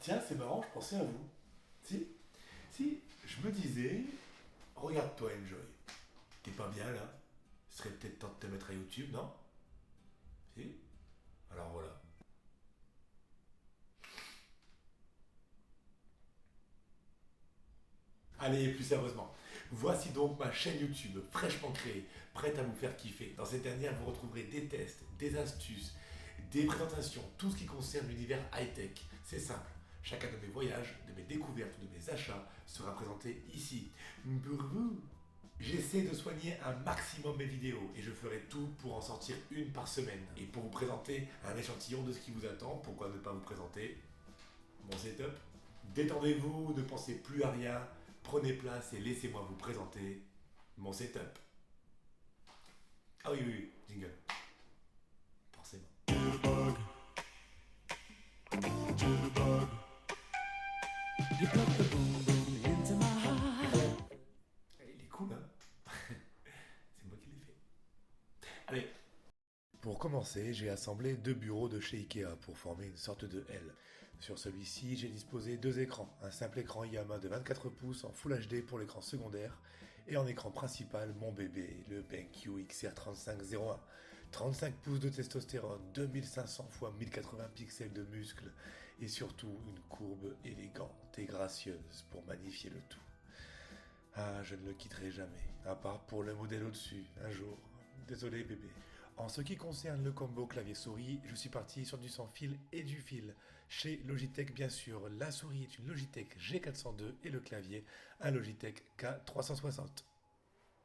Tiens, c'est marrant, je pensais à vous. Si, si, je me disais, regarde-toi, Enjoy. T'es pas bien là. Ce serait peut-être temps de te mettre à YouTube, non? Si? Alors voilà. Allez, plus sérieusement. Voici donc ma chaîne YouTube, fraîchement créée, prête à vous faire kiffer. Dans cette dernière, vous retrouverez des tests, des astuces, des présentations, tout ce qui concerne l'univers high-tech. C'est simple. Chacun de mes voyages, de mes découvertes ou de mes achats sera présenté ici. Pour vous. J'essaie de soigner un maximum mes vidéos et je ferai tout pour en sortir une par semaine. Et pour vous présenter un échantillon de ce qui vous attend, pourquoi ne pas vous présenter mon setup? Détendez-vous, ne pensez plus à rien, prenez place et laissez-moi vous présenter mon setup. Ah oui, oui, oui, jingle, forcément. You put the boom boom into my heart. Il est cool, hein? C'est moi qui l'ai fait. Allez. Pour commencer, j'ai assemblé deux bureaux de chez Ikea pour former une sorte de L. Sur celui-ci, j'ai disposé deux écrans, un simple écran Yamaha de 24 pouces en Full HD pour l'écran secondaire, et en écran principal, mon bébé, le BenQ XR3501. 35 pouces de testostérone, 2500 x 1080 pixels de muscles, et surtout une courbe élégante et gracieuse pour magnifier le tout. Ah, je ne le quitterai jamais, à part pour le modèle au-dessus, un jour. Désolé bébé. En ce qui concerne le combo clavier-souris, je suis parti sur du sans fil et du fil. Chez Logitech bien sûr, la souris est une Logitech G402 et le clavier un Logitech K360.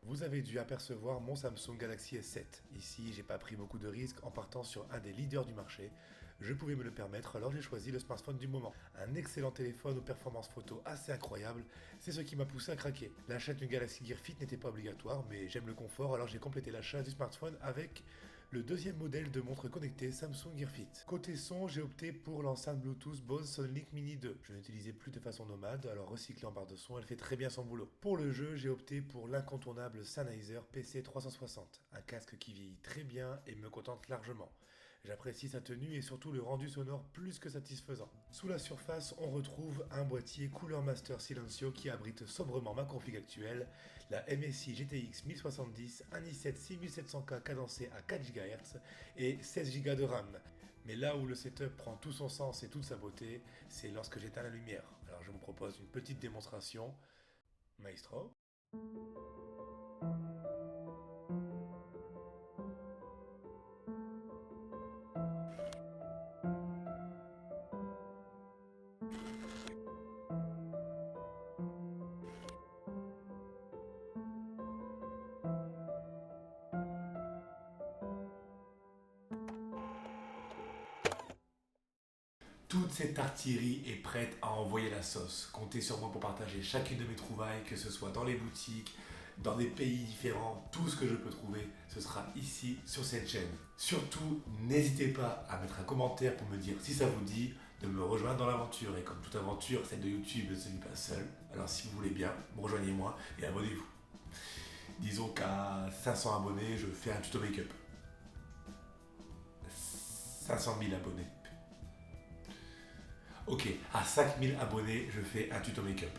Vous avez dû apercevoir mon Samsung Galaxy S7. Ici, j'ai pas pris beaucoup de risques en partant sur un des leaders du marché. Je pouvais me le permettre, alors j'ai choisi le smartphone du moment. Un excellent téléphone aux performances photo assez incroyables, c'est ce qui m'a poussé à craquer. L'achat d'une Galaxy Gear Fit n'était pas obligatoire, mais j'aime le confort, alors j'ai complété l'achat du smartphone avec le deuxième modèle de montre connectée Samsung Gear Fit. Côté son, j'ai opté pour l'enceinte Bluetooth Bose Sonlink Mini 2. Je n'utilisais plus de façon nomade, alors recyclée en barre de son, elle fait très bien son boulot. Pour le jeu, j'ai opté pour l'incontournable Sennheiser PC360, un casque qui vieillit très bien et me contente largement. J'apprécie sa tenue et surtout le rendu sonore plus que satisfaisant. Sous la surface, on retrouve un boîtier Cooler Master Silencio qui abrite sobrement ma config actuelle, la MSI GTX 1070, un i7 6700K cadencé à 4 GHz et 16 Go de RAM. Mais là où le setup prend tout son sens et toute sa beauté, c'est lorsque j'éteins la lumière. Alors je vous propose une petite démonstration. Maestro. Toute cette artillerie est prête à envoyer la sauce. Comptez sur moi pour partager chacune de mes trouvailles, que ce soit dans les boutiques, dans des pays différents, tout ce que je peux trouver, ce sera ici sur cette chaîne. Surtout, n'hésitez pas à mettre un commentaire pour me dire si ça vous dit de me rejoindre dans l'aventure. Et comme toute aventure, celle de YouTube ne se vit pas seule. Alors si vous voulez bien, rejoignez-moi et abonnez-vous. Disons qu'à 500 abonnés, je fais un tuto make-up. 500 000 abonnés. Ok, à 5000 abonnés, je fais un tuto make-up.